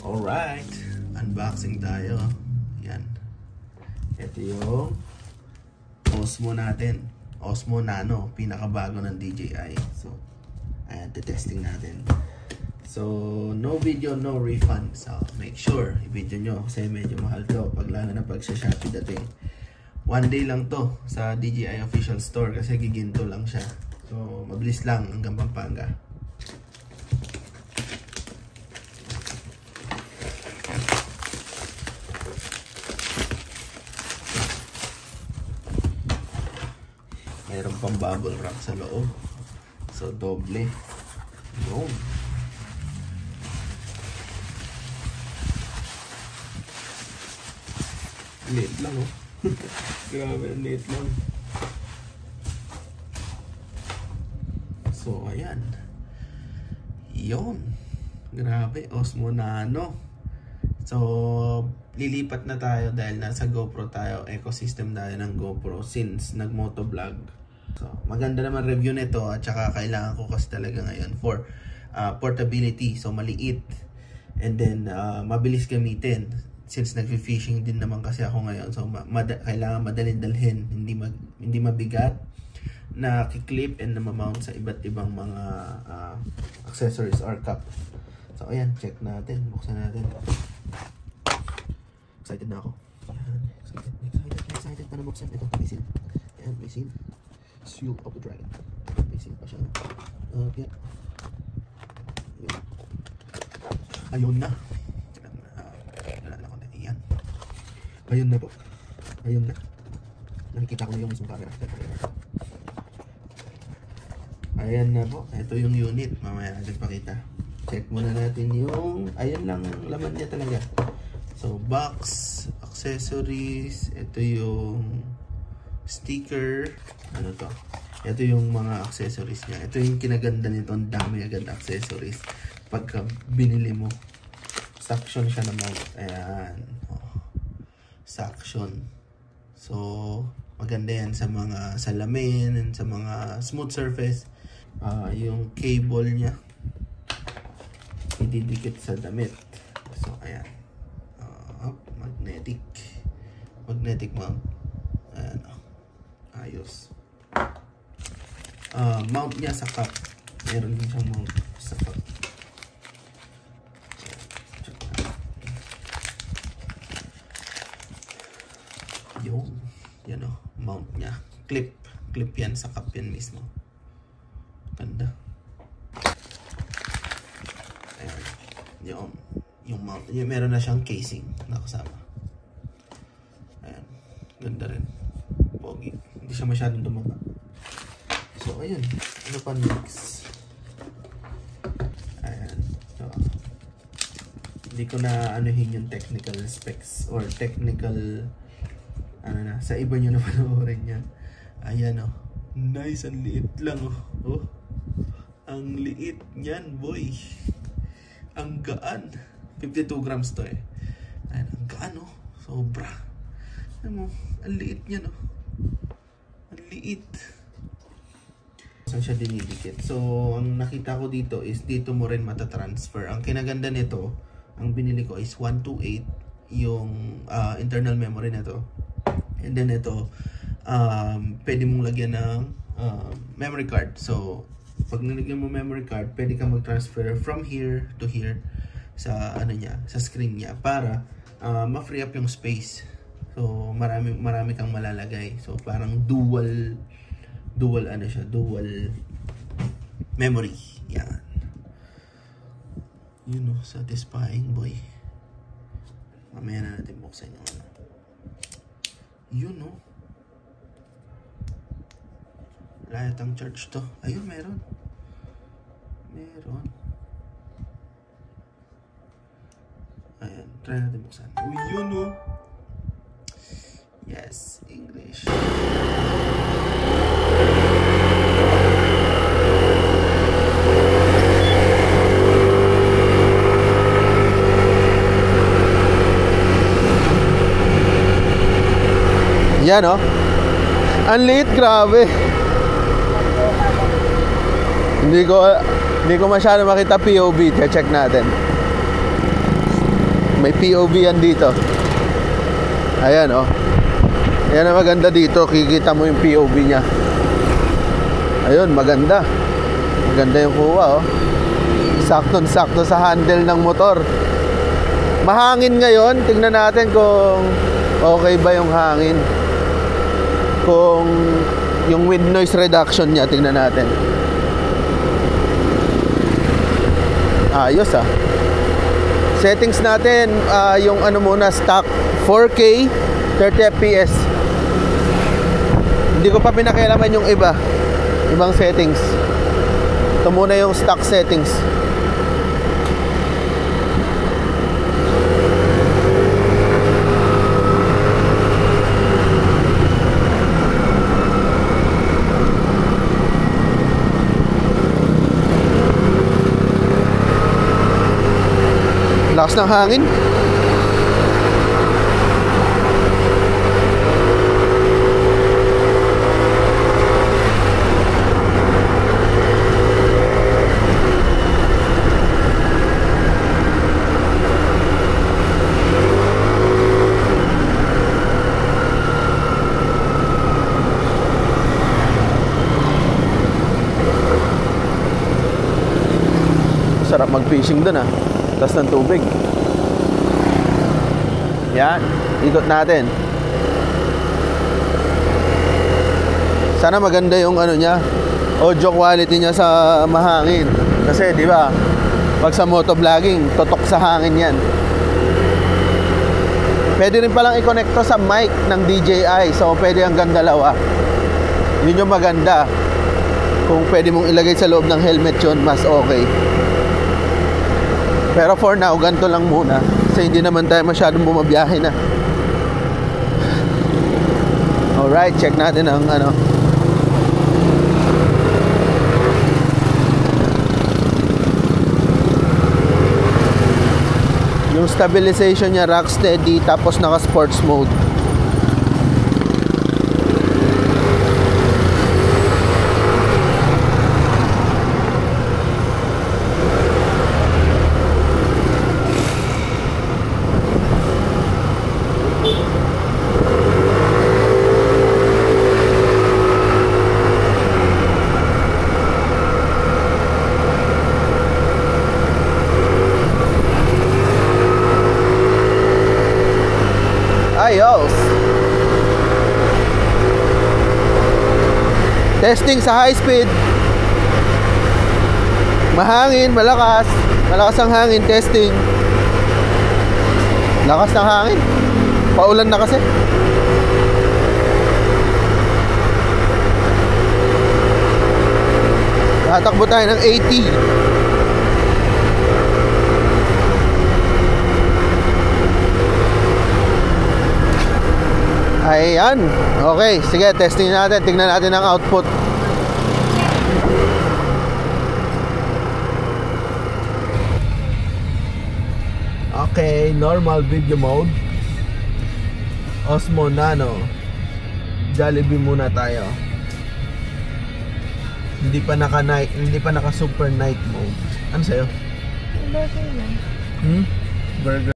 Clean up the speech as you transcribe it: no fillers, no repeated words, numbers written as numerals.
Alright, unboxing tayo. Yan. Ito yung Osmo natin. Osmo Nano, pinakabago ng DJI. So, ayan, testing natin. So, no video, no refund. So, make sure i-video nyo kasi medyo mahal to. Pag lalo na pag sa Shopee dating. One day lang to sa DJI official store kasi giginto lang siya. So, mabilis lang hanggang Pampanga. Mayroon pang bubble wrap sa loob. So, doble. Yun. Late lang, oh. Grabe, late lang. So, ayan. Yun. Grabe, Osmo Nano. So, lilipat na tayo dahil nasa GoPro tayo. Ecosystem tayo ng GoPro since nag-motovlog. So, maganda naman review nito at saka kailangan ko kasi talaga ngayon for portability. So, maliit. And then, mabilis gamitin. Since nag-fishing din naman kasi ako ngayon. So, kailangan madaling dalhin. Hindi mabigat. Na kiklip and na mamount sa iba't ibang mga accessories or cup. So, ayan. Check natin. Buksan natin. Excited na ako. Ayan. Excited pa na buksan. Ito, may seal. Ayan, may seal. Seal of the Dragon. May seal pa siya. Yeah. Ayun na. Ayan. Ayun na po. Ayun na. Nakikita ko na yung mismong camera. Ayan na po. Ito yung unit. Mamaya natin pakita. Check muna natin yung... Ayan lang ang laman niya talaga. So, box, accessories. Ito yung sticker. Ano to? Ito yung mga accessories niya. Ito yung kinaganda nito. Ang dami agad accessories. Pagka binili mo, suction siya na mount. Ayan. Oh. Suction. So, maganda yan sa mga salamin and sa mga smooth surface. Yung cable niya ididikit sa damit. So, ayan. Magnetic mount. Ayan. Ayos. Mount niya sa cup. Meron din siyang mount sa cup. Yung, yan o, mount niya. Clip yan sa cup yan mismo. Ganda. Ayan. Yung mount. Yung meron na siyang casing na kasama. Ayan. Ganda rin. Pogi. Hindi siya masyadong dumaba. So, ayun. Ano pa next? Ayan. So, hindi ko na anuhin yung technical specs or technical ano na. Sa iba nyo na panoorin yan. Ayan o. Nice. Ang liit lang o. Oh. Ang liit niyan, boy. Ang gaan. 52 grams to eh. Ayan, ang gaan oh. Sobra. Ano mo, ang liit niyan oh. Ang liit. Saan siya dinidikit? So, ang nakita ko dito is dito mo rin matatransfer. Ang kinaganda nito, ang binili ko is 128 yung internal memory nito. And then ito, pwede mong lagyan ng memory card. So, pag nilagyan mo memory card, pwede kang mag-transfer from here to here sa ano niya, sa screen niya para ma-free up yung space. So marami kang malalagay. So parang dual ano siya, dual memory. Yan. You know, satisfying boy. Mamaya na natin buksan yung ano. You know. Layat ang charge to. Ayun, meron. Ayan, try natin buksan. Uy, yun o. Yes, English. Yan o. Ang liit, grabe. Hindi ko masyado makita POV. Check natin. may POV yan dito. Ayan oh. Ayan ang maganda dito, kikita mo yung POV nya. Ayun, maganda. Maganda yung kuha oh. Saktong-sakto sa handle ng motor. Mahangin ngayon, tingnan natin kung okay ba yung hangin. Kung yung wind noise reduction niya, tingnan natin. Ayos ah. Settings natin, yung ano muna, stock 4K 30 fps. Hindi ko pa pinakialaman yung ibang settings. Ito muna yung stock settings. Lakas ng hangin. Sarap mag-fishing dun ah. Tas ng tubig. Yan, ikot natin. Sana maganda yung ano niya, audio quality niya sa mahangin. Kasi di ba, pag sa motovlogging, totok sa hangin yan. Pwede rin palang i-connect to sa mic ng DJI. So pwede hanggang dalawa. Yun yung maganda. Kung pwede mong ilagay sa loob ng helmet yun, mas okay. Pero for now, ganito lang muna. Kasi hindi naman tayo masyadong bumabiyahe na. Alright, check natin ang ano. Yung stabilization niya rock steady, tapos naka sports mode. Ayos. Testing sa high speed. Mahangin, malakas. Malakas ang hangin, testing. Lakas ng hangin. Paulan na kasi. Tatakbo tayo ng 80. Ayan. Okay, sige, testing natin. Tingnan natin ang output. Okay, normal video mode. Osmo Nano. Jollibee muna tayo. Hindi pa naka-night, hindi pa naka-super night mode. Ano sa'yo? Burger lang. Burger.